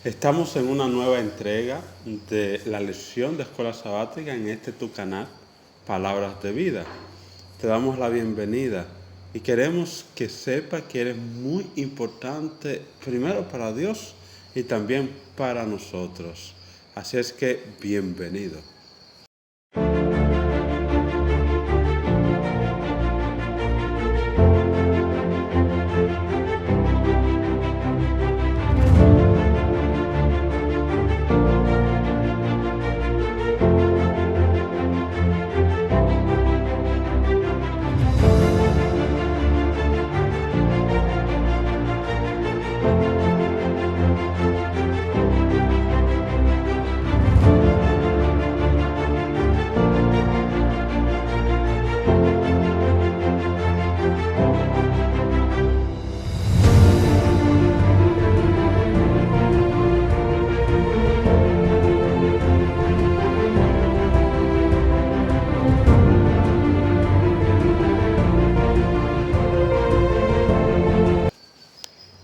Estamos en una nueva entrega de la lección de Escuela Sabática en tu canal, Palabras de Vida. Te damos la bienvenida y queremos que sepa que eres muy importante primero para Dios y también para nosotros. Así es que bienvenido.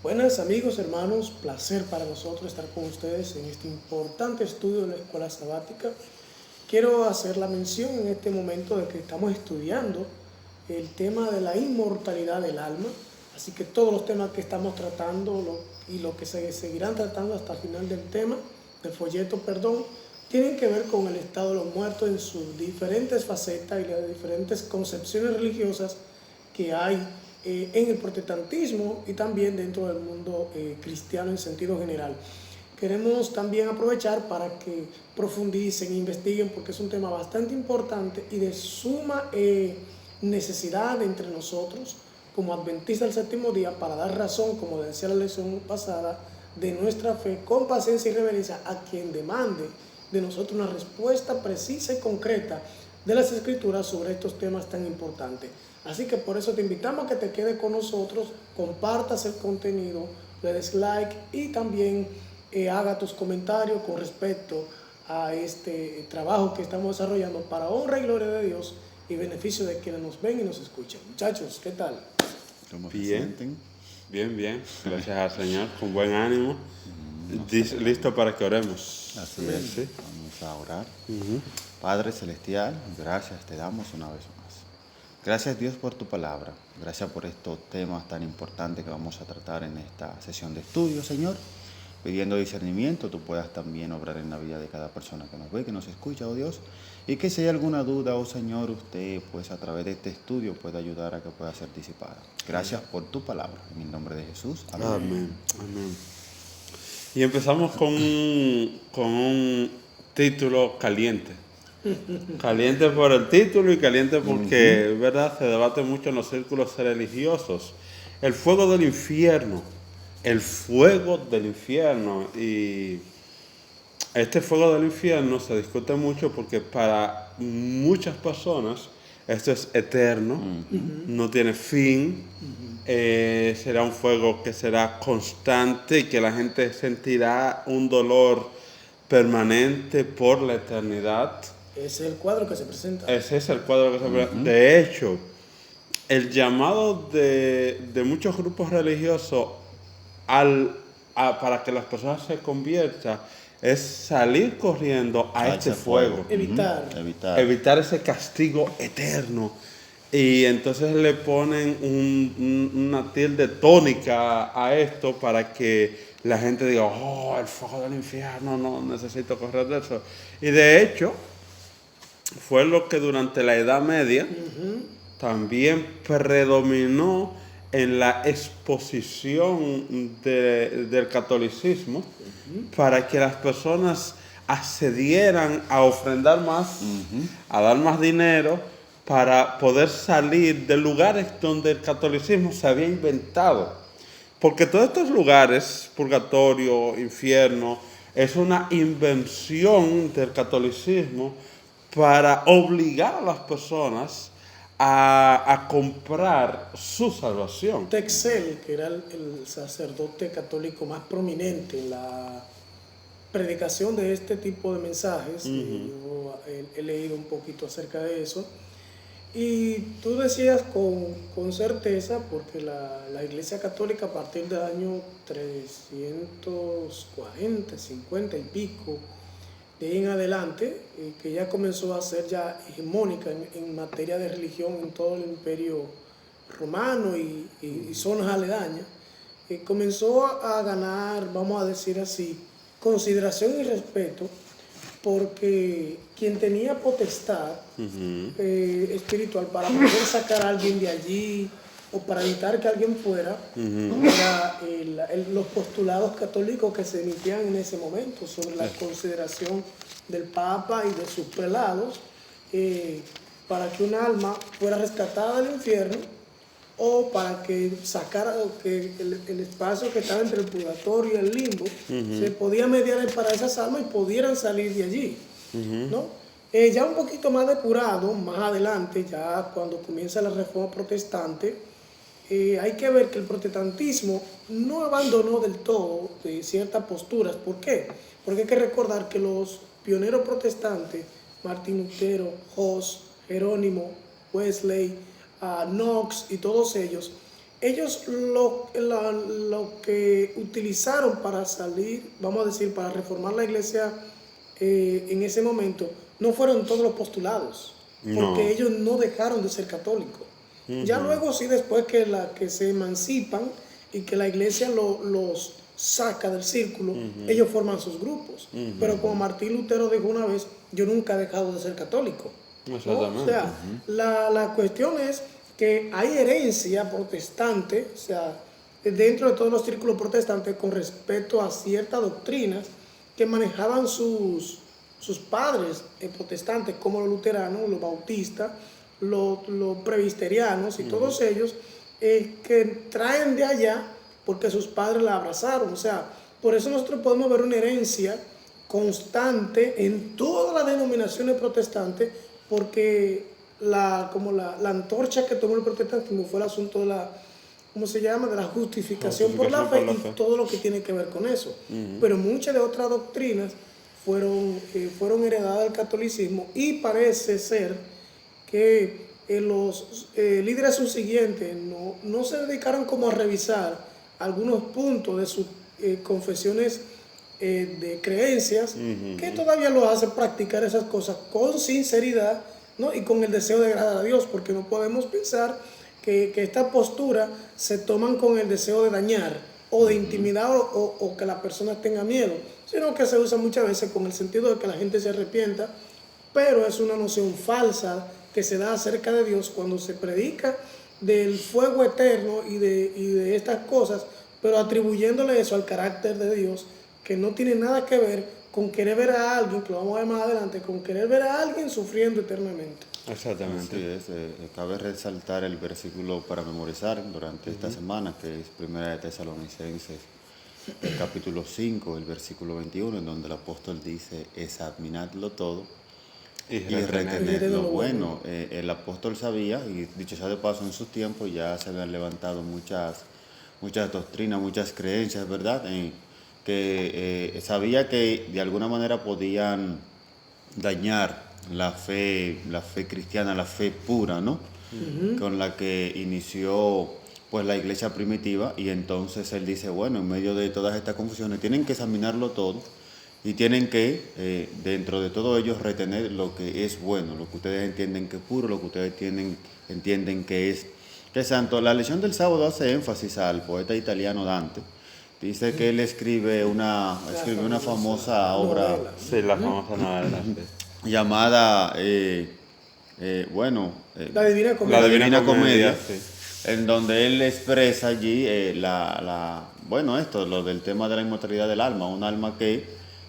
Buenas amigos, hermanos, placer para nosotros estar con ustedes en este importante estudio de la Escuela Sabática. Quiero hacer la mención en este momento de que estamos estudiando el tema de la inmortalidad del alma, así que todos los temas que estamos tratando y lo que se seguirán tratando hasta el final del folleto, tienen que ver con el estado de los muertos en sus diferentes facetas y las diferentes concepciones religiosas que hay en el protestantismo y también dentro del mundo cristiano en sentido general. Queremos también aprovechar para que profundicen, investiguen, porque es un tema bastante importante y de suma necesidad entre nosotros como adventistas del séptimo día para dar razón, como decía la lección pasada, de nuestra fe con paciencia y reverencia a quien demande de nosotros una respuesta precisa y concreta de las Escrituras sobre estos temas tan importantes. Así que por eso te invitamos a que te quedes con nosotros, compartas el contenido, le des like y también haga tus comentarios con respecto a este trabajo que estamos desarrollando para honra y gloria de Dios y beneficio de quienes nos ven y nos escuchan. Muchachos, ¿qué tal? ¿Cómo se sienten? Bien. Gracias al Señor, con buen ánimo. Listo para que oremos. Así es, ¿Sí? vamos a orar. Padre Celestial, gracias te damos una vez más. Gracias Dios por tu palabra. Gracias por estos temas tan importantes que vamos a tratar en esta sesión de estudio, Señor. Pidiendo discernimiento, tú puedas también obrar en la vida de cada persona que nos ve, que nos escucha, oh Dios. Y que si hay alguna duda, oh Señor, usted pues a través de este estudio pueda ayudar a que pueda ser disipada. Gracias por tu palabra. En el nombre de Jesús. Amén. Amén. Y empezamos con un título caliente. Caliente por el título y caliente porque, ¿verdad?, se debate mucho en los círculos religiosos. El fuego del infierno. El fuego del infierno. Y este fuego del infierno se discute mucho porque para muchas personas esto es eterno, no tiene fin, será un fuego que será constante y que la gente sentirá un dolor permanente por la eternidad. Ese es el cuadro que se presenta. Ese es el cuadro que se presenta. De hecho, el llamado de muchos grupos religiosos para que las personas se conviertan es salir corriendo a este fuego. Evitar ese castigo eterno. Y entonces le ponen una tilde tónica a esto para que la gente diga, oh, el fuego del infierno, no necesito correr de eso. Y de hecho, fue lo que durante la Edad Media también predominó en la exposición del catolicismo para que las personas accedieran a ofrendar más, a dar más dinero, para poder salir de lugares donde el catolicismo se había inventado. Porque todos estos lugares, purgatorio, infierno, es una invención del catolicismo para obligar a las personas a comprar su salvación. Texel, que era el sacerdote católico más prominente en la predicación de este tipo de mensajes, yo he leído un poquito acerca de eso, Y tú decías con certeza, porque la Iglesia Católica a partir del año 340, 50 y pico, de ahí en adelante, que ya comenzó a ser ya hegemónica en materia de religión en todo el imperio romano y zonas aledañas, comenzó a ganar, vamos a decir así, consideración y respeto, porque quien tenía potestad espiritual para poder sacar a alguien de allí o para evitar que alguien fuera, era los postulados católicos que se emitían en ese momento sobre la consideración del Papa y de sus prelados para que un alma fuera rescatada del infierno o para que sacara que el espacio que estaba entre el purgatorio y el limbo se podía mediar para esas almas y pudieran salir de allí, ¿no? Ya un poquito más depurado, más adelante, ya cuando comienza la Reforma Protestante, hay que ver que el protestantismo no abandonó del todo ciertas posturas. ¿Por qué? Porque hay que recordar que los pioneros protestantes, Martín Lutero, Hus, Jerónimo, Wesley, Knox y todos ellos lo que utilizaron para salir, vamos a decir, para reformar la iglesia en ese momento, no fueron todos los postulados, porque ellos no dejaron de ser católicos. Ya luego sí, después que se emancipan y que la iglesia los saca del círculo, ellos forman sus grupos. Pero como Martín Lutero dijo una vez, yo nunca he dejado de ser católico. Exactamente. O sea, la cuestión es que hay herencia protestante, o sea, dentro de todos los círculos protestantes con respecto a ciertas doctrinas que manejaban sus padres protestantes, como los luteranos, los bautistas, los presbiterianos y todos ellos que traen de allá porque sus padres la abrazaron. O sea, por eso nosotros podemos ver una herencia constante en todas las denominaciones protestantes, porque la antorcha que tomó el protestantismo fue el asunto de la, ¿cómo se llama?, de la justificación por la fe y todo lo que tiene que ver con eso. Pero muchas de otras doctrinas fueron heredadas del catolicismo, y parece ser que los líderes subsiguientes no se dedicaron como a revisar algunos puntos de sus confesiones de creencias, que todavía lo hacen practicar esas cosas con sinceridad, ¿no? Y con el deseo de agradar a Dios, porque no podemos pensar que esta postura se toman con el deseo de dañar o de intimidar o que la persona tenga miedo, sino que se usa muchas veces con el sentido de que la gente se arrepienta, pero es una noción falsa que se da acerca de Dios cuando se predica del fuego eterno y de estas cosas, pero atribuyéndole eso al carácter de Dios, que no tiene nada que ver con querer ver a alguien, que lo vamos a ver más adelante, con querer ver a alguien sufriendo eternamente. Exactamente. Así es. Cabe resaltar el versículo para memorizar durante esta semana, que es Primera de Tesalonicenses, el capítulo 5, el versículo 21, en donde el apóstol dice: examinadlo todo y retened lo bueno. El apóstol sabía, y dicho sea de paso, en sus tiempos ya se habían levantado muchas doctrinas, muchas creencias, ¿verdad?, que sabía que de alguna manera podían dañar la fe cristiana, la fe pura, ¿no? Con la que inició pues la iglesia primitiva. Y entonces él dice, bueno, en medio de todas estas confusiones tienen que examinarlo todo y tienen que dentro de todo ello retener lo que es bueno, lo que ustedes entienden que es puro, lo que ustedes entienden que es santo. La lección del sábado hace énfasis al poeta italiano Dante. Dice que él escribe una famosa obra, la famosa novela, llamada La Divina Comedia, sí. En donde él expresa allí lo del tema de la inmortalidad del alma, un alma que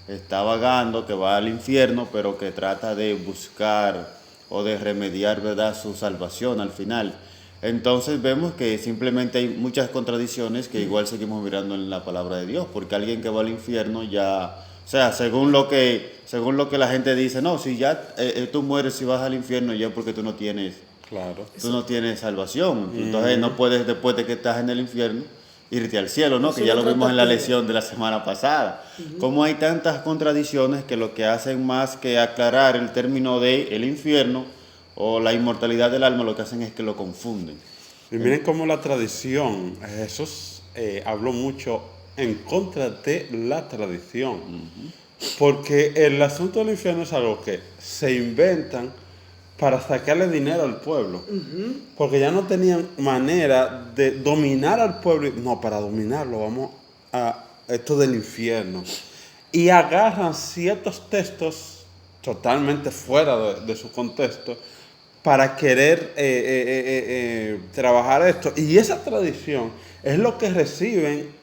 está vagando, que va al infierno, pero que trata de buscar o de remediar, ¿verdad?, su salvación al final. Entonces vemos que simplemente hay muchas contradicciones que igual seguimos mirando en la palabra de Dios, porque alguien que va al infierno ya, o sea, según lo que la gente dice, no, si ya tú mueres, si vas al infierno, ya porque tú no tienes salvación. Entonces no puedes, después de que estás en el infierno, irte al cielo, ¿no? Que ya lo vimos en la lección de la semana pasada. Como hay tantas contradicciones que lo que hacen más que aclarar el término de el infierno o la inmortalidad del alma lo que hacen es que lo confunden. Y miren cómo la tradición, Jesús habló mucho en contra de la tradición. Porque el asunto del infierno es algo que se inventan para sacarle dinero al pueblo. Porque ya no tenían manera de dominar al pueblo. No, para dominarlo vamos a esto del infierno. Y agarran ciertos textos totalmente fuera de su contexto para querer trabajar esto. Y esa tradición es lo que reciben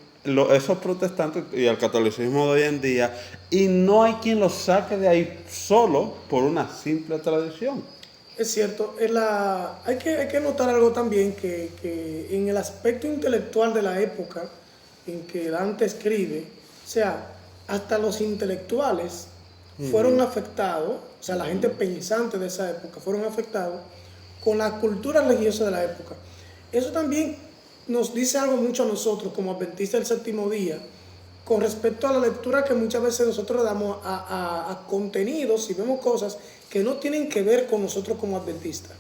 esos protestantes y el catolicismo de hoy en día, y no hay quien los saque de ahí solo por una simple tradición. Es cierto, hay que notar algo también, que en el aspecto intelectual de la época en que Dante escribe, o sea, hasta los intelectuales fueron afectados, o sea, la gente pensante de esa época fueron afectados con la cultura religiosa de la época. Eso también nos dice algo mucho a nosotros como adventistas del séptimo día con respecto a la lectura que muchas veces nosotros damos a contenidos y vemos cosas que no tienen que ver con nosotros como adventistas.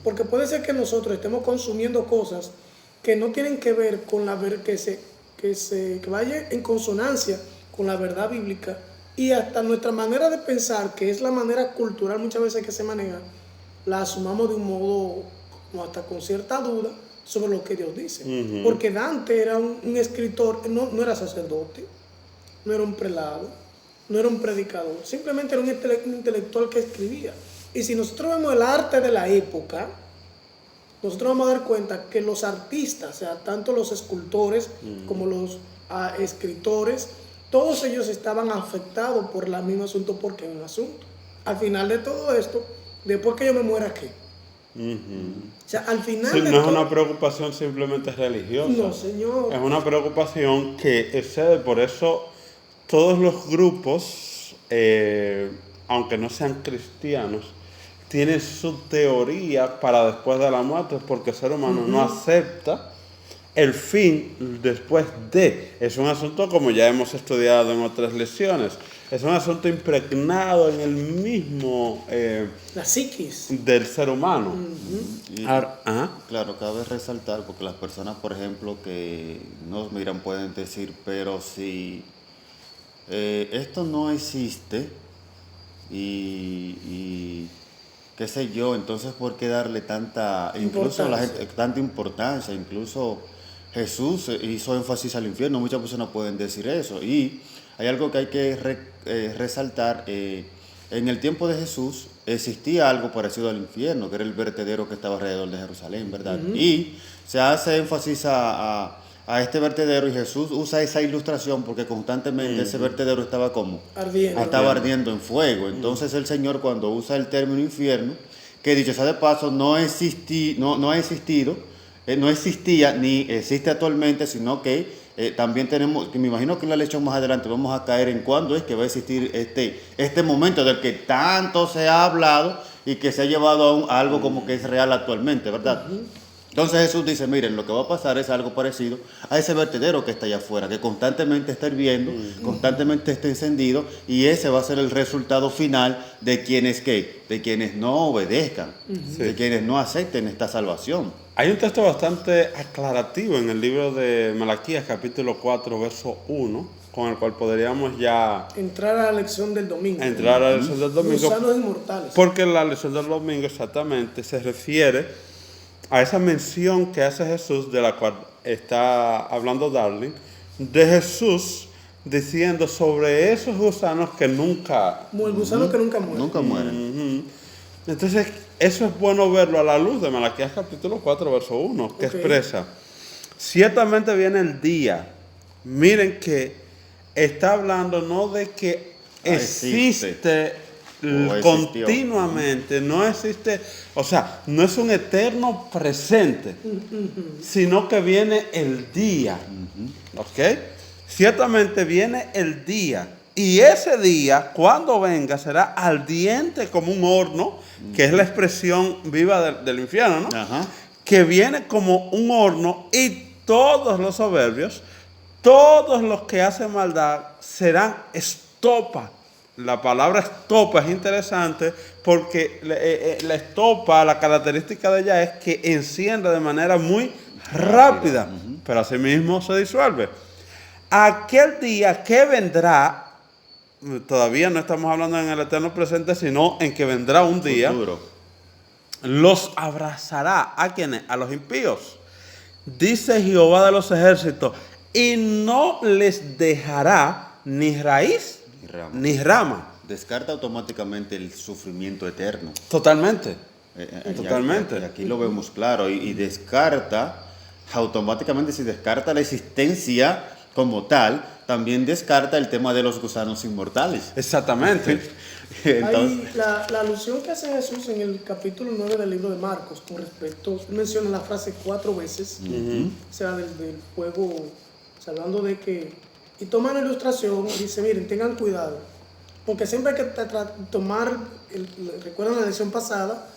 Porque puede ser que nosotros estemos consumiendo cosas que no tienen que ver con la que vaya en consonancia con la verdad bíblica, y hasta nuestra manera de pensar, que es la manera cultural muchas veces que se maneja, la asumamos de un modo como hasta con cierta duda sobre lo que Dios dice. Porque Dante era un escritor, no era sacerdote, no era un prelado, no era un predicador, simplemente era un intelectual que escribía. Y si nosotros vemos el arte de la época, nosotros vamos a dar cuenta que los artistas, o sea, tanto los escultores como los escritores, todos ellos estaban afectados por el mismo asunto, porque es un asunto. Al final de todo esto, después que yo me muera, ¿qué? O sea, al final no es una preocupación simplemente religiosa. No, señor. Es una preocupación que excede. Por eso todos los grupos, aunque no sean cristianos, tienen su teoría para después de la muerte, porque el ser humano no acepta el fin después de. Es un asunto, como ya hemos estudiado en otras lecciones, es un asunto impregnado en el mismo la psiquis del ser humano. Claro, cabe resaltar, porque las personas, por ejemplo, que nos miran pueden decir, pero si esto no existe y qué sé yo, entonces ¿por qué darle tanta importancia? Incluso Jesús hizo énfasis al infierno. Muchas personas pueden decir eso, y hay algo que hay que resaltar. En el tiempo de Jesús existía algo parecido al infierno, que era el vertedero que estaba alrededor de Jerusalén, ¿verdad? Y se hace énfasis a este vertedero, y Jesús usa esa ilustración porque constantemente ese vertedero estaba como ardiendo en fuego. Entonces el Señor, cuando usa el término infierno, que dicho sea de paso no existía ni existe actualmente, sino que también tenemos, que me imagino que en la lección más adelante vamos a caer en cuándo es que va a existir este momento del que tanto se ha hablado y que se ha llevado a algo como que es real actualmente, ¿verdad? Entonces Jesús dice, miren, lo que va a pasar es algo parecido a ese vertedero que está allá afuera, que constantemente está hirviendo, constantemente está encendido, y ese va a ser el resultado final de quienes no obedezcan, de quienes no acepten esta salvación. Hay un texto bastante aclarativo en el libro de Malaquías, capítulo 4, verso 1, con el cual podríamos ya entrar a la lección del domingo. Gusanos inmortales. Porque la lección del domingo exactamente se refiere a esa mención que hace Jesús, de la cual está hablando Darling, de Jesús diciendo sobre esos gusanos que nunca... El gusano que nunca muere. Nunca mueren. Entonces, eso es bueno verlo a la luz de Malaquías capítulo 4, verso 1, que expresa: ciertamente viene el día. Miren que está hablando no de que existe continuamente, no existe, o sea, no es un eterno presente, sino que viene el día. ¿Ok? Ciertamente viene el día. Y ese día, cuando venga, será ardiente como un horno, que es la expresión viva del infierno, ¿no? Que viene como un horno, y todos los soberbios, todos los que hacen maldad, serán estopa La palabra estopa es interesante porque la estopa, la característica de ella es que enciende de manera muy rápida, pero asimismo se disuelve. Aquel día que vendrá, todavía no estamos hablando en el eterno presente, sino en que vendrá un día, futuro, los abrazará. ¿A quiénes? A los impíos. Dice Jehová de los ejércitos, y no les dejará ni raíz ni rama. Descarta automáticamente el sufrimiento eterno. Totalmente. Totalmente. Y aquí lo vemos claro. Y descarta automáticamente, si descarta la existencia como tal, también descarta el tema de los gusanos inmortales. Exactamente. Entonces, la alusión que hace Jesús en el capítulo 9 del libro de Marcos con respecto, menciona la frase 4 veces, o sea, del fuego, o sea, hablando de que, y toma una ilustración y dice, miren, tengan cuidado, porque siempre hay que tomar, recuerdan la lección pasada,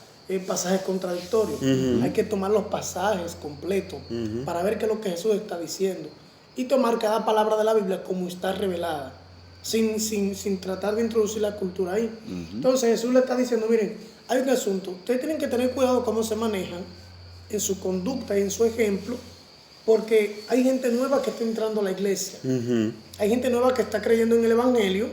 pasajes contradictorios, hay que tomar los pasajes completos para ver qué es lo que Jesús está diciendo y tomar cada palabra de la Biblia como está revelada, sin tratar de introducir la cultura ahí. Entonces Jesús le está diciendo, miren, hay un asunto, ustedes tienen que tener cuidado cómo se manejan en su conducta y en su ejemplo, porque hay gente nueva que está entrando a la iglesia, hay gente nueva que está creyendo en el evangelio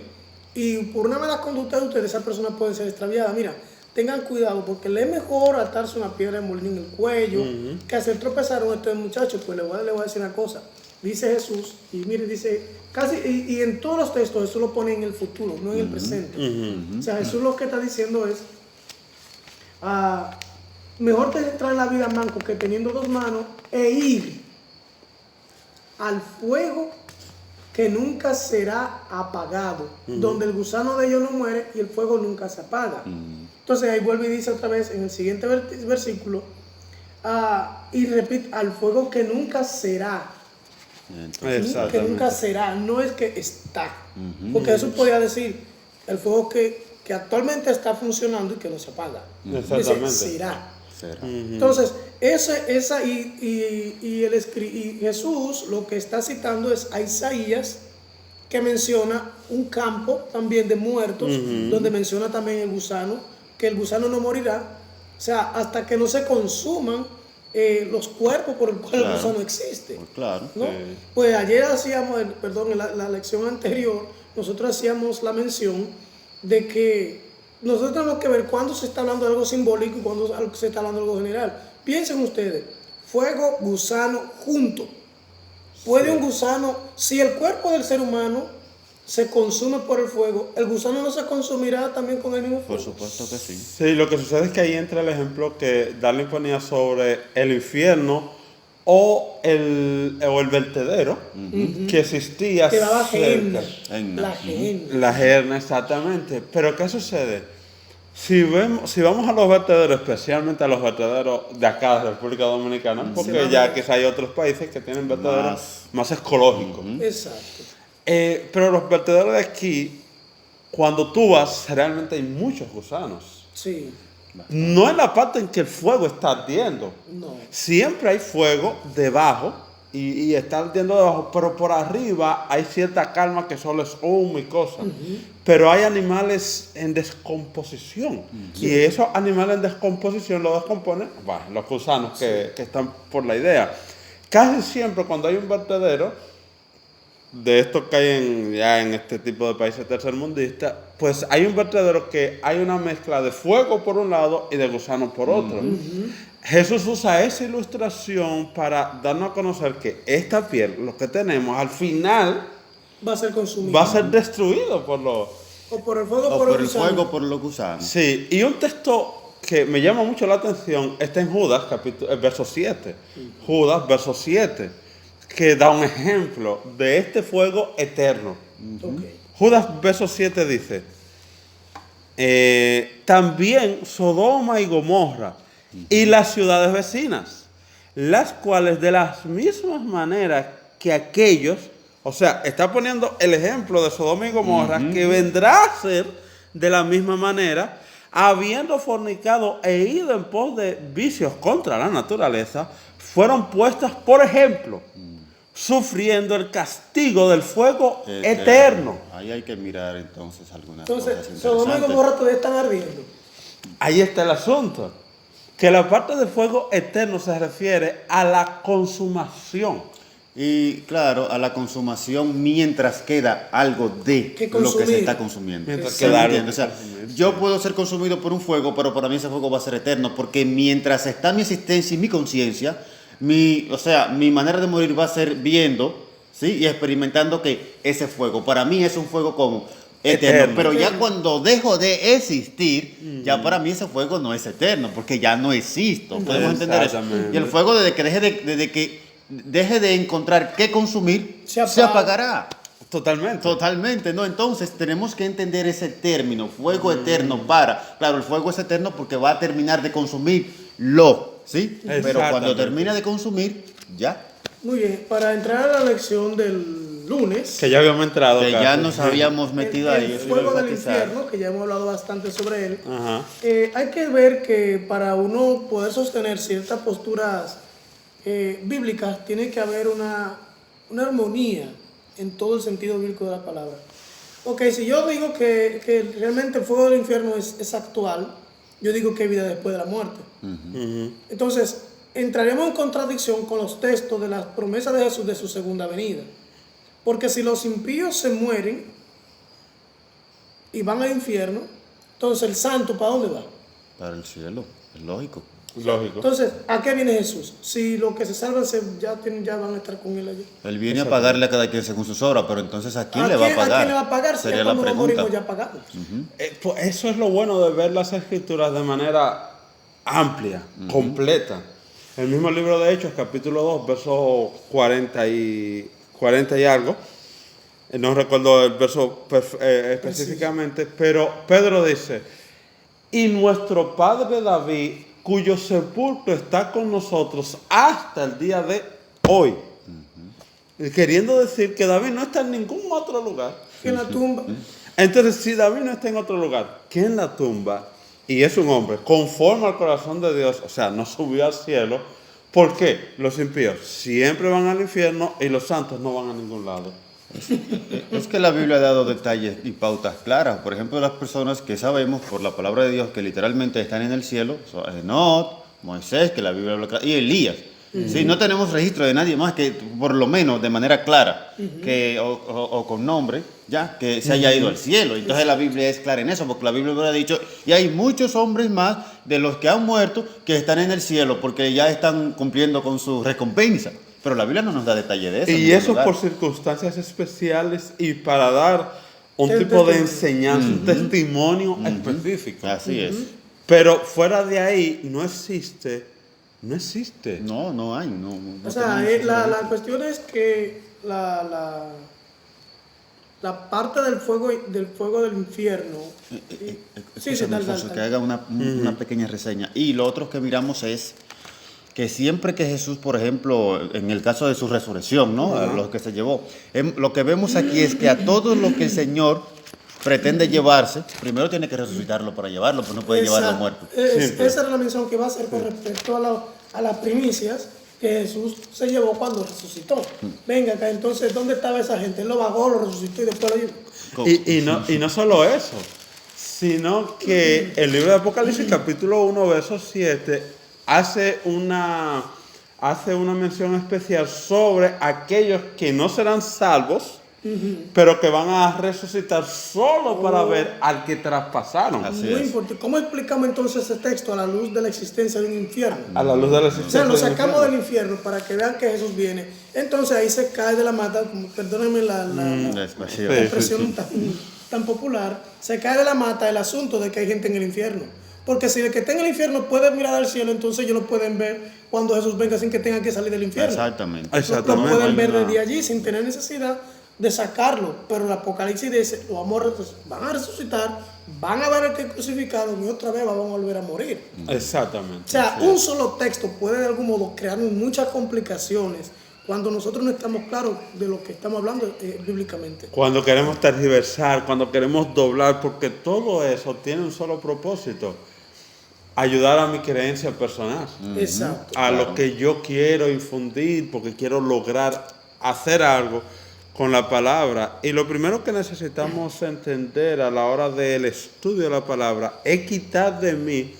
y por una mala conducta de ustedes esa persona puede ser extraviada. Mira, tengan cuidado porque le es mejor atarse una piedra de molino en el cuello que hacer tropezar a este muchacho. Pues le voy a decir una cosa, dice Jesús, y mire, dice casi, y en todos los textos Jesús lo pone en el futuro, no en el presente. O sea, Jesús lo que está diciendo es, mejor te entrar en la vida manco que teniendo dos manos e ir al fuego que nunca será apagado, donde el gusano de ellos no muere y el fuego nunca se apaga. Entonces ahí vuelve y dice otra vez en el siguiente versículo, y repite, al fuego que nunca será. Que nunca será, no es que está. Porque eso podría decir, el fuego que actualmente está funcionando y que no se apaga. Exactamente. Dice, será. Entonces, y Jesús lo que está citando es a Isaías, que menciona un campo también de muertos, donde menciona también el gusano, que el gusano no morirá, o sea, hasta que no se consuman los cuerpos por el cual el gusano existe. Claro. ¿No? Pues ayer hacíamos, en la lección anterior, nosotros hacíamos la mención de que nosotros tenemos que ver cuándo se está hablando de algo simbólico y cuándo se está hablando de algo general. Piensen ustedes, fuego, gusano, junto. ¿Puede un gusano, si el cuerpo del ser humano se consume por el fuego, el gusano no se consumirá también con el mismo fuego? Por supuesto que sí. Sí, lo que sucede es que ahí entra el ejemplo que Darling ponía sobre el infierno o el vertedero que existía. Que daba Gehenna. La Gehenna, exactamente. Pero ¿qué sucede? Si vamos a los vertederos, especialmente a los vertederos de acá, de la República Dominicana, porque ya quizá hay otros países que tienen vertederos más ecológicos. Exacto. Pero los vertederos de aquí, cuando tú vas, realmente hay muchos gusanos. Sí. No en la parte en que el fuego está ardiendo. No. Siempre hay fuego debajo y está ardiendo debajo, pero por arriba hay cierta calma que solo es humo y cosas. Pero hay animales en descomposición. Y esos animales en descomposición los descomponen los gusanos que están por la idea. Casi siempre cuando hay un vertedero, de estos que hay ya en este tipo de países tercermundistas, pues hay un vertedero que hay una mezcla de fuego por un lado y de gusano por otro. Jesús usa esa ilustración para darnos a conocer que esta piel, lo que tenemos, al final va a ser consumido. Va a ser destruido por los... O por el fuego o por el fuego, por los gusanos. Sí, y un texto que me llama mucho la atención está en Judas, verso 7. Judas, verso 7. Que da un ejemplo de este fuego eterno. Judas, verso 7 dice, también Sodoma y Gomorra y las ciudades vecinas, las cuales de las mismas maneras que aquellos, o sea, está poniendo el ejemplo de Sodoma y Gomorra, que vendrá a ser de la misma manera, habiendo fornicado e ido en pos de vicios contra la naturaleza, fueron puestas por ejemplo, sufriendo el castigo del fuego eterno. Ahí hay que mirar entonces algunas cosas interesantes. Sodoma y Gomorra todavía están ardiendo. Ahí está el asunto. Que la parte del fuego eterno se refiere a la consumación. Y claro, a la consumación mientras queda algo de lo que se está consumiendo. Mientras queda algo. O sea, yo puedo ser consumido por un fuego, pero para mí ese fuego va a ser eterno, porque mientras está mi existencia y mi conciencia, mi manera de morir va a ser viendo, ¿sí? Y experimentando que ese fuego, para mí es un fuego como eterno. Pero ya cuando dejo de existir, ya para mí ese fuego no es eterno, porque ya no existo. ¿Podemos entender eso? Y el fuego desde que deje de encontrar qué consumir, se apagará. Totalmente, ¿no? Entonces tenemos que entender ese término, fuego eterno claro, el fuego es eterno porque va a terminar de consumirlo, ¿sí? Pero cuando termina de consumir, ya. Muy bien, para entrar a la lección del lunes. Que ya habíamos entrado. Que ya nos habíamos metido ahí. El fuego del infierno, que ya hemos hablado bastante sobre él. Hay que ver que para uno poder sostener ciertas posturas bíblicas, tiene que haber una armonía en todo el sentido bíblico de la palabra. Ok, si yo digo que realmente el fuego del infierno es actual, yo digo que hay vida después de la muerte. Entonces, entraremos en contradicción con los textos de las promesas de Jesús de su segunda venida. Porque si los impíos se mueren y van al infierno, entonces el santo, ¿para dónde va? Para el cielo, es lógico. Entonces, ¿a qué viene Jesús? Si los que se salvan ya van a estar con él allí. Él viene a pagarle a cada quien según sus obras, pero entonces ¿a quién le va a pagar? ¿A quién le va a pagar? Si sería ya la pregunta. Morimos, ya pagamos. Pues eso es lo bueno de ver las escrituras de manera amplia, completa. El mismo libro de Hechos, capítulo 2, verso 40 y algo. No recuerdo el verso específicamente, pero Pedro dice: y nuestro padre David, cuyo sepulcro está con nosotros hasta el día de hoy. Queriendo decir que David no está en ningún otro lugar. Que en la tumba. Entonces, si David no está en otro lugar que en la tumba, y es un hombre conforme al corazón de Dios, o sea, no subió al cielo, ¿por qué? Los impíos siempre van al infierno y los santos no van a ningún lado. Es que la Biblia ha dado detalles y pautas claras. Por ejemplo, las personas que sabemos por la palabra de Dios que literalmente están en el cielo, son Enoc, Moisés, que la Biblia habla claro, y Elías. Sí, no tenemos registro de nadie más que, por lo menos de manera clara, o con nombre, ya, que se haya ido al cielo. Entonces la Biblia es clara en eso, porque la Biblia ha dicho, y hay muchos hombres más de los que han muerto que están en el cielo, porque ya están cumpliendo con su recompensa. Pero la Biblia no nos da detalle de eso. Y eso por circunstancias especiales y para dar un tipo de enseñanza, un testimonio específico. Así es. Pero fuera de ahí no existe. No hay. O sea, la cuestión es que la parte del fuego del infierno. Que haga una pequeña reseña. Y lo otro que miramos es que siempre que Jesús, por ejemplo, en el caso de su resurrección, ¿no? A los que se llevó, lo que vemos aquí es que a todos los que el Señor pretende llevarse, primero tiene que resucitarlo para llevarlo, pues no puede llevarlo muerto. Esa era la mención que va a hacer con respecto a las primicias que Jesús se llevó cuando resucitó. Venga acá, entonces, ¿dónde estaba esa gente? Él lo bajó, lo resucitó y después lo llevó. Y no solo eso, sino que el libro de Apocalipsis, capítulo 1, verso 7, hace una mención especial sobre aquellos que no serán salvos, pero que van a resucitar solo para ver al que traspasaron. Muy importante. ¿Cómo explicamos entonces ese texto a la luz de la existencia de un infierno? A la luz de la existencia. O sea, lo sacamos del infierno para que vean que Jesús viene. Entonces ahí se cae de la mata, perdónenme la expresión tan popular, se cae de la mata el asunto de que hay gente en el infierno. Porque si el que está en el infierno puede mirar al cielo, entonces ellos lo pueden ver cuando Jesús venga sin que tengan que salir del infierno. Exactamente. Lo pueden ver desde allí sin tener necesidad de sacarlo. Pero el Apocalipsis dice, van a resucitar, van a ver al que crucificado y otra vez van a volver a morir. Exactamente. O sea, un solo texto puede de algún modo crearnos muchas complicaciones cuando nosotros no estamos claros de lo que estamos hablando bíblicamente. Cuando queremos tergiversar, cuando queremos doblar, porque todo eso tiene un solo propósito: ayudar a mi creencia personal. Exacto. A lo que yo quiero infundir, porque quiero lograr hacer algo con la palabra. Y lo primero que necesitamos entender a la hora del estudio de la palabra es quitar de mí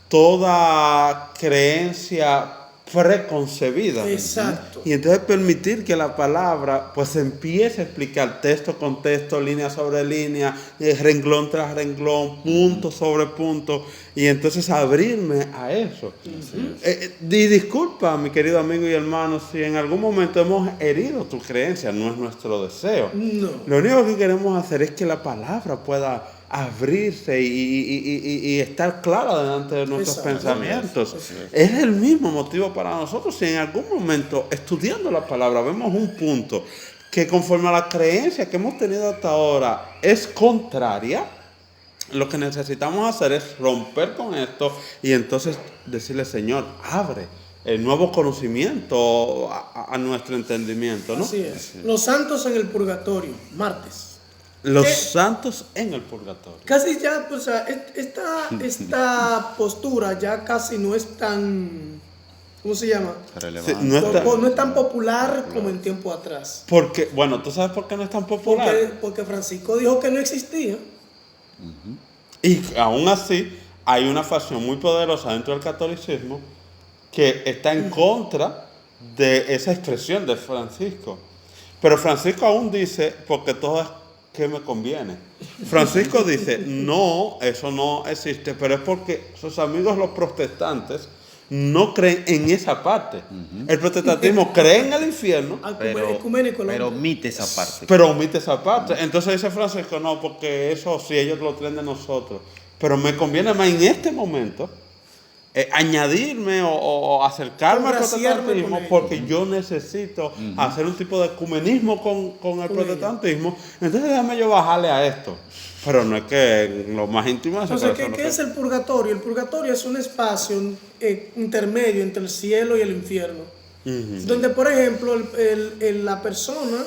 toda creencia preconcebida. Exacto. Y entonces permitir que la palabra pues empiece a explicar texto con texto, línea sobre línea, renglón tras renglón, punto sobre punto, y entonces abrirme a eso. Y disculpa, mi querido amigo y hermano, si en algún momento hemos herido tu creencia, no es nuestro deseo. No. Lo único que queremos hacer es que la palabra pueda abrirse y estar clara delante de nuestros pensamientos. Es el mismo motivo para nosotros. Si en algún momento, estudiando la palabra, vemos un punto que conforme a la creencia que hemos tenido hasta ahora es contraria, lo que necesitamos hacer es romper con esto y entonces decirle: Señor, abre el nuevo conocimiento a nuestro entendimiento, ¿no? Así es. Los santos en el purgatorio, martes. Los santos en el purgatorio. Casi ya, o sea, esta postura ya casi no es tan, ¿cómo se llama? Sí, no es tan popular como en tiempo atrás. Porque, bueno, ¿tú sabes por qué no es tan popular? Porque Francisco dijo que no existía. Y aún así, hay una facción muy poderosa dentro del catolicismo que está en contra de esa expresión de Francisco. Pero Francisco aún dice: porque todo es que me conviene. Francisco dice: no, eso no existe, pero es porque sus amigos los protestantes no creen en esa parte. El protestantismo cree en el infierno, pero omite esa parte. Pero omite esa parte. Entonces dice Francisco: no, porque eso sí, ellos lo creen de nosotros. Pero me conviene más en este momento añadirme o acercarme al protestantismo, porque yo necesito hacer un tipo de ecumenismo con el protestantismo. Entonces déjame yo bajarle a esto. Pero no es que lo más íntimo es... Entonces, ¿qué es el purgatorio? El purgatorio es un espacio intermedio entre el cielo y el infierno. Donde, por ejemplo, la persona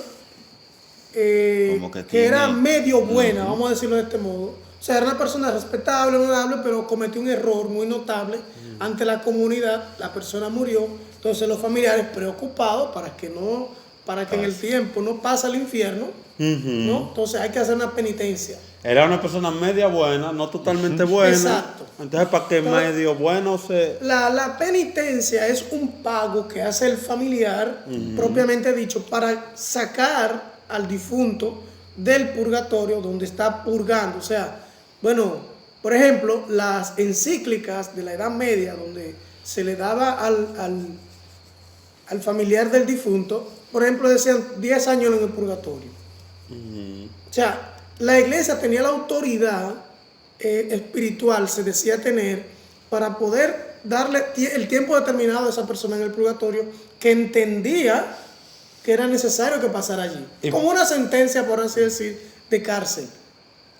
que era medio buena, vamos a decirlo de este modo, o sea, era una persona respetable, honorable, pero cometió un error muy notable ante la comunidad. La persona murió. Entonces los familiares preocupados para que en el tiempo no pase al infierno, ¿no? Entonces hay que hacer una penitencia. Era una persona media buena, no totalmente buena. Exacto. Entonces, ¿para qué medio bueno se...? La penitencia es un pago que hace el familiar, propiamente dicho, para sacar al difunto del purgatorio donde está purgando. O sea, bueno, por ejemplo, las encíclicas de la Edad Media, donde se le daba al familiar del difunto, por ejemplo, decían 10 años en el purgatorio. O sea, la iglesia tenía la autoridad espiritual, se decía tener, para poder darle el tiempo determinado a esa persona en el purgatorio, que entendía que era necesario que pasara allí. Como una sentencia, por así decir, de cárcel.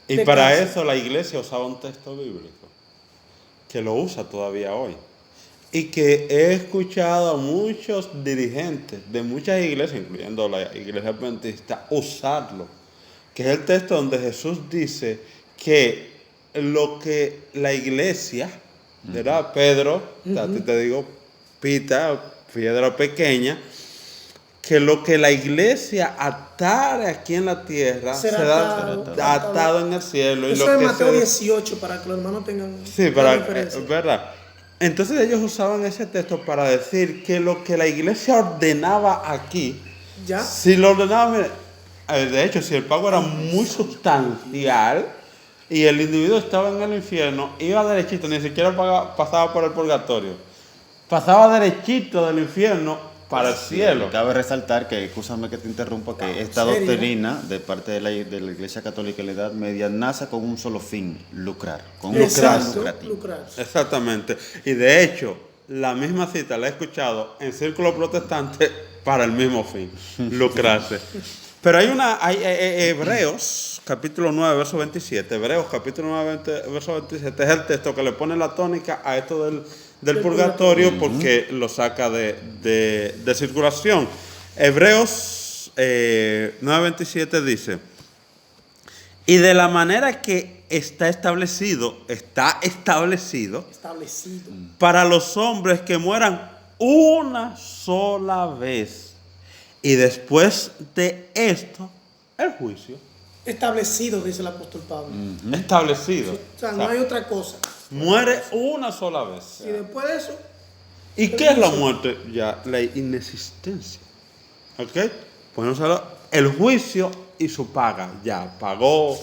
Y para eso la iglesia usaba un texto bíblico, que lo usa todavía hoy. Y que he escuchado a muchos dirigentes de muchas iglesias, incluyendo la iglesia adventista, usarlo. Que es el texto donde Jesús dice que lo que la iglesia, ¿verdad? Pedro, a ti te digo, piedra pequeña, que lo que la iglesia atare aquí en la tierra será atado en el cielo. Eso y lo es que Mateo 18, para que los hermanos tengan referencia. ¿Verdad? Entonces ellos usaban ese texto para decir que lo que la iglesia ordenaba aquí, si lo ordenaba, de hecho, si el pago era muy sustancial y el individuo estaba en el infierno, iba derechito, ni siquiera pasaba por el purgatorio, pasaba derechito del infierno para el cielo. Cabe resaltar que, escúchame que te interrumpa, que esta doctrina de parte de la Iglesia Católica en la Edad Media nace con un solo fin: lucrar. Con lucrar. Exactamente. Y de hecho, la misma cita la he escuchado en círculos protestantes para el mismo fin: lucrarse. Pero hay Hebreos, capítulo 9, verso 27. Hebreos, capítulo 9, verso 27, es el texto que le pone la tónica a esto del purgatorio, porque lo saca de circulación. Hebreos 9:27 dice: y de la manera que está establecido para los hombres que mueran una sola vez, Y después de esto, el juicio. Establecido, dice el apóstol Pablo. Establecido. O sea, no hay otra cosa. Muere una sola vez. Y después de eso. ¿Y qué es la muerte? Ya, la inexistencia. ¿Ok? Pues el juicio y su paga. Ya, pagó.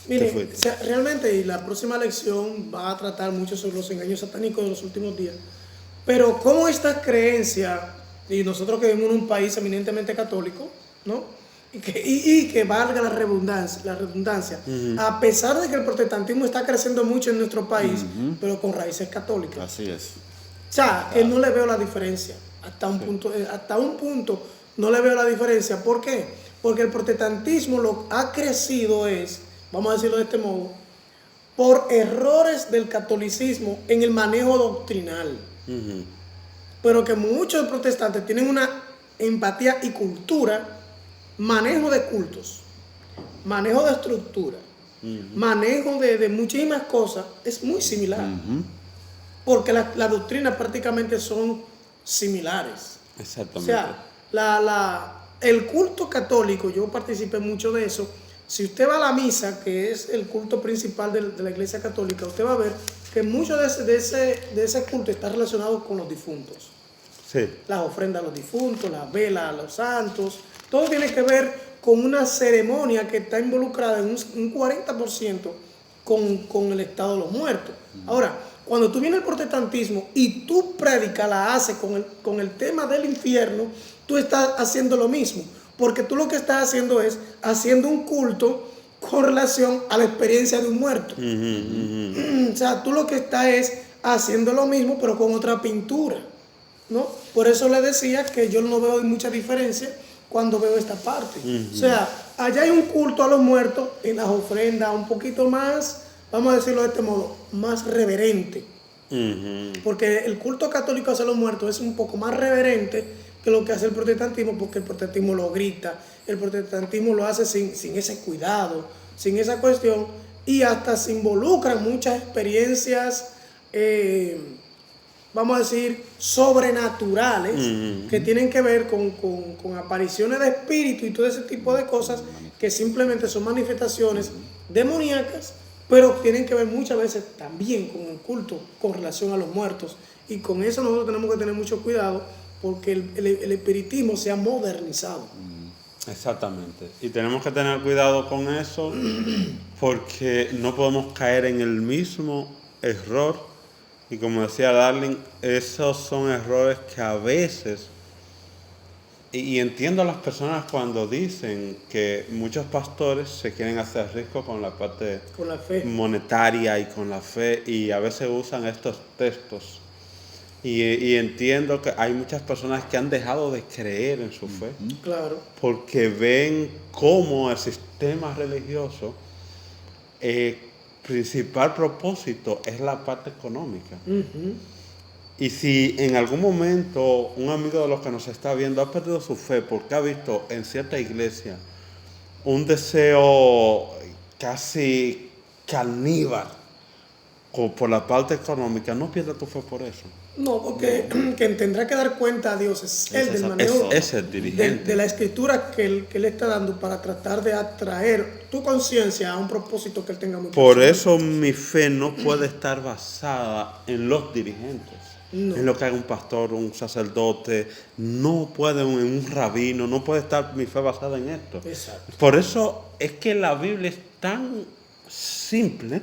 Mire, o sea, realmente, y la próxima lección va a tratar mucho sobre los engaños satánicos de los últimos días. Pero cómo esta creencia, y nosotros que vivimos en un país eminentemente católico, ¿no? Y que valga la redundancia, a pesar de que el protestantismo está creciendo mucho en nuestro país, pero con raíces católicas. Así es. O sea, que no le veo la diferencia. Hasta un punto no le veo la diferencia. ¿Por qué? Porque el protestantismo lo ha crecido vamos a decirlo de este modo, por errores del catolicismo en el manejo doctrinal. Pero que muchos protestantes tienen una empatía y cultura, manejo de cultos, manejo de estructura, manejo de muchísimas cosas, es muy similar. Porque las doctrinas prácticamente son similares. Exactamente. O sea, el culto católico, yo participé mucho de eso. Si usted va a la misa, que es el culto principal de la iglesia católica, usted va a ver que mucho de ese culto está relacionado con los difuntos. Sí. Las ofrendas a los difuntos, las velas a los santos, todo tiene que ver con una ceremonia que está involucrada en un 40% con el estado de los muertos. Ahora, cuando tú vienes al protestantismo y tú prédicas, la haces con el tema del infierno, tú estás haciendo lo mismo. Porque tú lo que estás haciendo es haciendo un culto con relación a la experiencia de un muerto. O sea, tú lo que estás es haciendo lo mismo, pero con otra pintura, ¿no? Por eso le decía que yo no veo mucha diferencia cuando veo esta parte. O sea, allá hay un culto a los muertos en las ofrendas un poquito más, vamos a decirlo de este modo, más reverente. Porque el culto católico hacia los muertos es un poco más reverente que lo que hace el protestantismo, porque el protestantismo lo grita, el protestantismo lo hace sin ese cuidado, sin esa cuestión, y hasta se involucran muchas experiencias, vamos a decir, sobrenaturales, que tienen que ver con apariciones de espíritu y todo ese tipo de cosas, que simplemente son manifestaciones demoníacas, pero tienen que ver muchas veces también con el culto, con relación a los muertos, y con eso nosotros tenemos que tener mucho cuidado, porque el espiritismo se ha modernizado. Exactamente. Y tenemos que tener cuidado con eso porque no podemos caer en el mismo error. Y como decía Darling, esos son errores que a veces, y entiendo a las personas cuando dicen que muchos pastores se quieren hacer ricos con la parte monetaria y con la fe, y a veces usan estos textos. Y entiendo que hay muchas personas que han dejado de creer en su fe. Claro. Porque ven cómo el sistema religioso, principal propósito es la parte económica. Y si en algún momento un amigo de los que nos está viendo ha perdido su fe porque ha visto en cierta iglesia un deseo casi caníbal por la parte económica, no pierdas tu fe por eso. No, porque quien tendrá que dar cuenta a Dios es él del manejo de la escritura que él está dando para tratar de atraer tu conciencia a un propósito que él tenga muy Por personal. Eso mi fe no puede estar basada en los dirigentes, en lo que haga un pastor, un sacerdote, no puede en un rabino, no puede estar mi fe basada en esto. Exacto. Por eso es que la Biblia es tan simple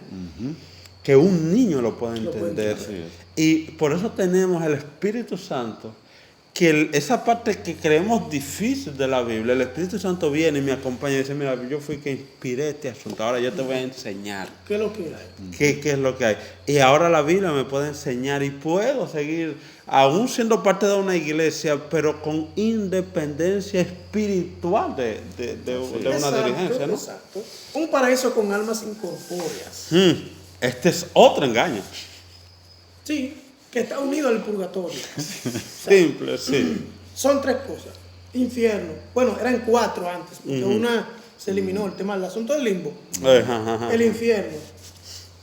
que un niño lo puede entender. Y por eso tenemos el Espíritu Santo, que esa parte que creemos difícil de la Biblia, el Espíritu Santo viene y me acompaña y dice, mira, yo fui que inspiré este asunto, ahora yo te voy a enseñar. ¿Qué es lo que hay? ¿Qué es lo que hay? Y ahora la Biblia me puede enseñar y puedo seguir, aún siendo parte de una iglesia, pero con independencia espiritual de una dirigencia, ¿no? Exacto. Un paraíso con almas incorpóreas. Este es otro engaño. Sí, que está unido al purgatorio. Simple, sí. Son tres cosas. Infierno. Bueno, eran cuatro antes, porque una se eliminó, el tema del asunto del limbo. El infierno,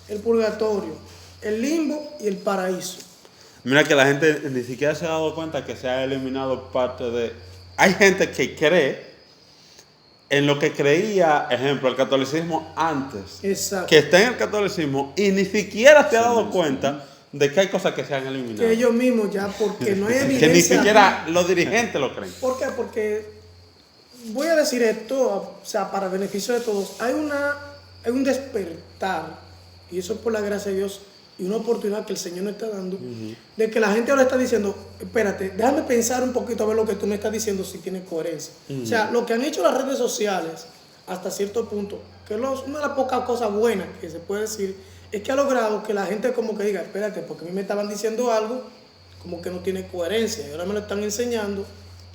el purgatorio, el limbo y el paraíso. Mira que la gente ni siquiera se ha dado cuenta que se ha eliminado parte de hay gente que cree en lo que creía, ejemplo, el catolicismo antes. Exacto. Que está en el catolicismo y ni siquiera se ha dado cuenta de que hay cosas que se han eliminado. Que ellos mismos ya, porque no hay evidencia. Que ni siquiera los dirigentes lo creen. ¿Por qué? Porque, voy a decir esto, o sea, para beneficio de todos, hay un despertar, y eso es por la gracia de Dios, y una oportunidad que el Señor nos está dando, de que la gente ahora está diciendo, espérate, déjame pensar un poquito a ver lo que tú me estás diciendo, si tiene coherencia. O sea, lo que han hecho las redes sociales, hasta cierto punto, que es una de las pocas cosas buenas que se puede decir, es que ha logrado que la gente como que diga, espérate, porque a mí me estaban diciendo algo como que no tiene coherencia, y ahora me lo están enseñando,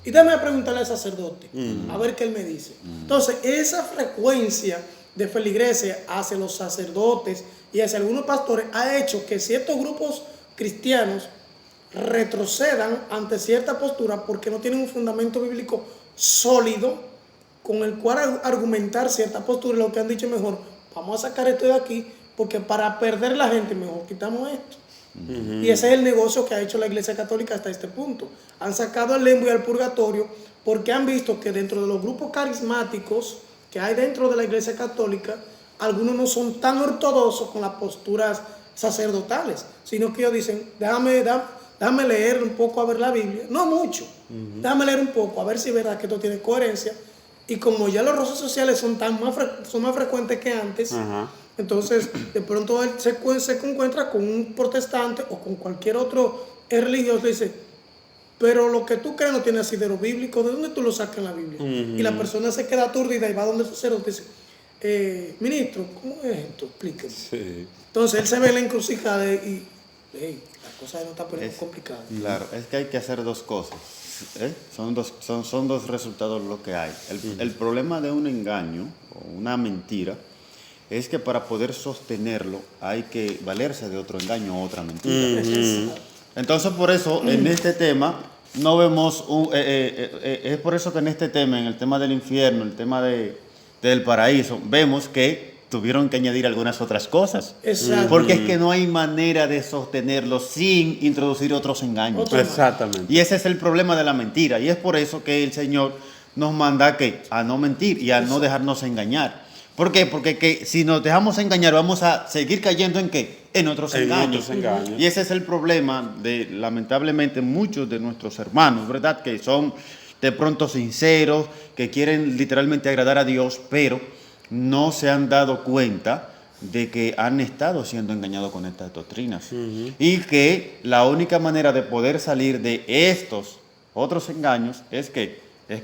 y déjame preguntarle al sacerdote, a ver qué él me dice. Entonces, esa frecuencia de feligreses hacia los sacerdotes y hacia algunos pastores ha hecho que ciertos grupos cristianos retrocedan ante cierta postura porque no tienen un fundamento bíblico sólido con el cual argumentar cierta postura. Lo que han dicho mejor, vamos a sacar esto de aquí porque para perder la gente mejor quitamos esto. Y ese es el negocio que ha hecho la Iglesia Católica hasta este punto. Han sacado al limbo y al purgatorio porque han visto que dentro de los grupos carismáticos que hay dentro de la Iglesia Católica, algunos no son tan ortodoxos con las posturas sacerdotales, sino que ellos dicen, déjame leer un poco a ver la Biblia, no mucho, déjame leer un poco a ver si es verdad que esto tiene coherencia, y como ya los roces sociales son más frecuentes que antes, entonces de pronto él se encuentra con un protestante o con cualquier otro religioso y dice, pero lo que tú crees no tiene asidero bíblico, ¿de dónde tú lo sacas en la Biblia? Y la persona se queda aturdida y va donde el sacerdote y dice, ministro, ¿cómo es esto? Explíqueme. Sí. Entonces él se ve en la encrucijada y la cosa no está poniendo complicada. Claro, es que hay que hacer dos cosas. Son dos resultados lo que hay. El problema de un engaño o una mentira es que para poder sostenerlo hay que valerse de otro engaño o otra mentira. Entonces, por eso, en este tema, no vemos, es por eso que en este tema, en el tema del infierno, el tema del paraíso, vemos que tuvieron que añadir algunas otras cosas. Exacto. Porque es que no hay manera de sostenerlo sin introducir otros engaños. Exactamente. Y ese es el problema de la mentira. Y es por eso que el Señor nos manda a no mentir y a no dejarnos engañar. ¿Por qué? Porque si nos dejamos engañar vamos a seguir cayendo ¿en qué? En otros engaños. Y ese es el problema de, lamentablemente, muchos de nuestros hermanos, ¿verdad? Que son de pronto sinceros, que quieren literalmente agradar a Dios, pero no se han dado cuenta de que han estado siendo engañados con estas doctrinas. Y que la única manera de poder salir de estos otros engaños es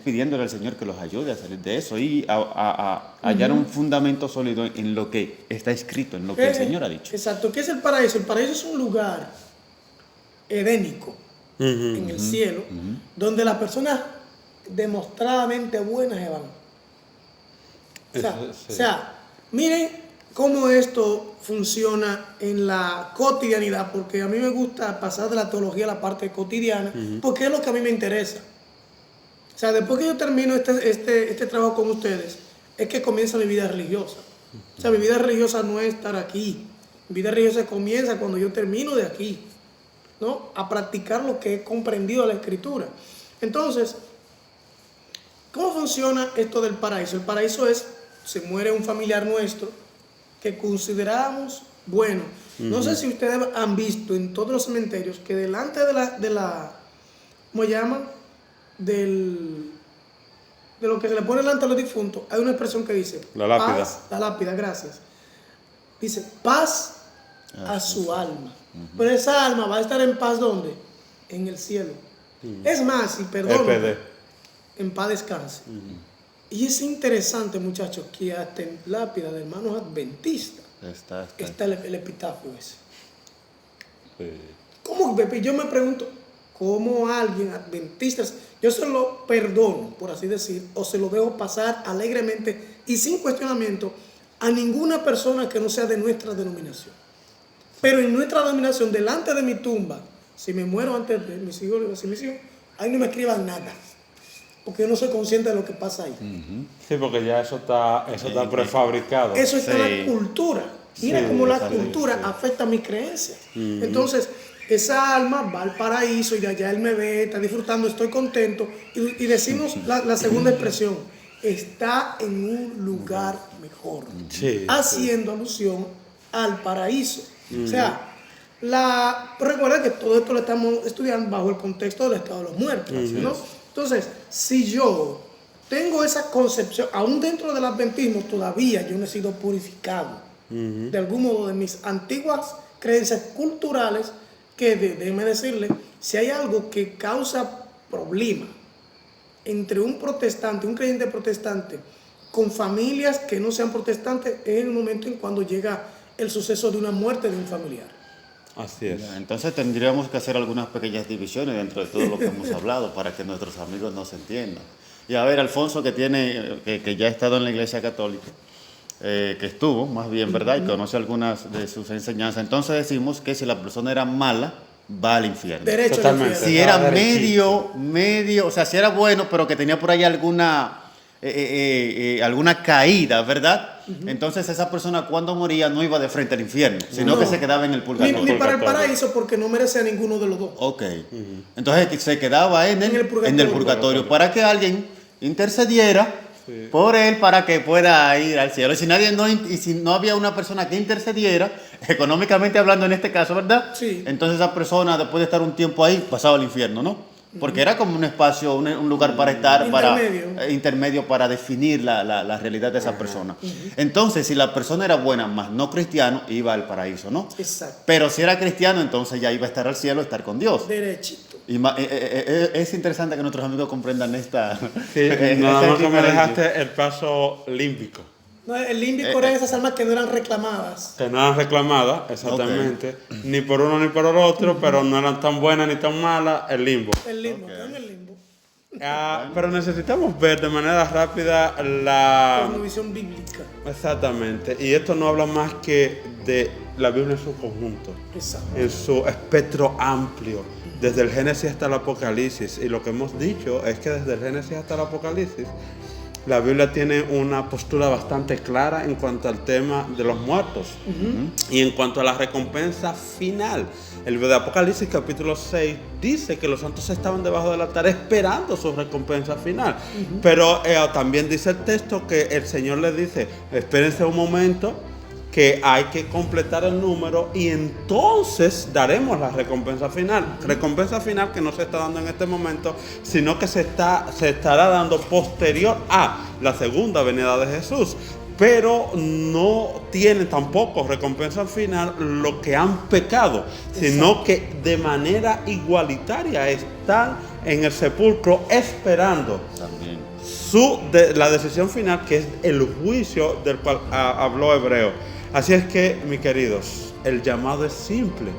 pidiéndole al Señor que los ayude a salir de eso y a hallar un fundamento sólido en lo que está escrito, en lo que el Señor ha dicho. Exacto. ¿Qué es el paraíso? El paraíso es un lugar edénico en el cielo, donde las personas demostradamente buenas se van. O sea, miren cómo esto funciona en la cotidianidad, porque a mí me gusta pasar de la teología a la parte cotidiana, porque es lo que a mí me interesa. O sea, después que yo termino este trabajo con ustedes, es que comienza mi vida religiosa. O sea, mi vida religiosa no es estar aquí. Mi vida religiosa comienza cuando yo termino de aquí, ¿no? A practicar lo que he comprendido de la Escritura. Entonces, ¿cómo funciona esto del paraíso? El paraíso es, se muere un familiar nuestro que consideramos bueno. No sé si ustedes han visto en todos los cementerios que delante de la ¿cómo llaman? De lo que se le pone delante a los difuntos, hay una expresión que dice la lápida. Paz, la lápida, gracias. Dice paz a su alma. Pero esa alma va a estar en paz, ¿dónde? En el cielo. Es más, y perdón, en paz descanse. Y es interesante, muchachos, que hasta en lápida de hermanos adventistas está el epitafio ese. ¿Cómo? Yo me pregunto, ¿cómo alguien adventista, yo se lo perdono, por así decir, o se lo dejo pasar alegremente y sin cuestionamiento a ninguna persona que no sea de nuestra denominación? Pero en nuestra denominación, delante de mi tumba, si me muero antes de mis hijos, ahí no me escriban nada, porque yo no soy consciente de lo que pasa ahí. Sí, porque ya eso está prefabricado. Eso está en la cultura. Mira cómo la cultura afecta a mis creencias. Entonces, esa alma va al paraíso y de allá él me ve, está disfrutando, estoy contento. Y decimos la segunda expresión, está en un lugar mejor, haciendo alusión al paraíso. O sea, recuerda que todo esto lo estamos estudiando bajo el contexto del estado de los muertos, ¿no? Entonces, si yo tengo esa concepción, aún dentro del adventismo todavía yo no he sido purificado de algún modo de mis antiguas creencias culturales, que déjeme decirle, si hay algo que causa problema entre un protestante, un creyente protestante, con familias que no sean protestantes, es el momento en cuando llega el suceso de una muerte de un familiar. Así es. Entonces tendríamos que hacer algunas pequeñas divisiones dentro de todo lo que hemos hablado para que nuestros amigos nos entiendan. Y a ver, Alfonso, que ya ha estado en la Iglesia Católica, que estuvo, más bien, ¿verdad? Y conoce algunas de sus enseñanzas. Entonces decimos que si la persona era mala, va al infierno. Derecho. Totalmente. Si era medio, o sea, si era bueno, pero que tenía por ahí alguna caída, ¿verdad? Entonces esa persona cuando moría no iba de frente al infierno, sino que se quedaba en el purgatorio. Ni para el paraíso, porque no merece a ninguno de los dos. Ok. Entonces se quedaba en el purgatorio para que alguien intercediera por él para que pueda ir al cielo. Y si no había una persona que intercediera, económicamente hablando en este caso, ¿verdad? Sí. Entonces esa persona, después de estar un tiempo ahí, pasaba al infierno, ¿no? Porque era como un espacio, un lugar para estar, intermedio para definir la realidad de esa persona. Entonces, si la persona era buena, más no cristiano, iba al paraíso, ¿no? Exacto. Pero si era cristiano, entonces ya iba a estar al cielo, estar con Dios. Derechito. Y es interesante que nuestros amigos comprendan esta... Sí, nada más que me dejaste el paso límbico. No, el límbico eran esas almas que no eran reclamadas. Que no eran reclamadas, exactamente. Ni por uno ni por el otro, pero no eran tan buenas ni tan malas, el limbo. El limbo, en el limbo. Pero necesitamos ver de manera rápida la visión bíblica. Exactamente. Y esto no habla más que de la Biblia en su conjunto. Exacto. En su espectro amplio. Desde el Génesis hasta el Apocalipsis. Y lo que hemos dicho es que desde el Génesis hasta el Apocalipsis, la Biblia tiene una postura bastante clara en cuanto al tema de los muertos y en cuanto a la recompensa final. El libro de Apocalipsis capítulo 6 dice que los santos estaban debajo del altar esperando su recompensa final. Pero también dice el texto que el Señor les dice, espérense un momento, que hay que completar el número y entonces daremos la recompensa final. Recompensa final que no se está dando en este momento, sino que se estará dando posterior a la segunda venida de Jesús. Pero no tienen tampoco recompensa final los que han pecado, sino que de manera igualitaria están en el sepulcro esperando también la decisión final, que es el juicio del cual habló Hebreo. Así es que, mis queridos, el llamado es simple.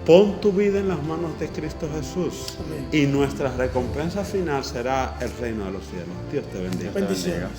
Pon tu vida en las manos de Cristo Jesús. Amén. Y nuestra recompensa final será el reino de los cielos. Dios te bendiga. Bendiciones.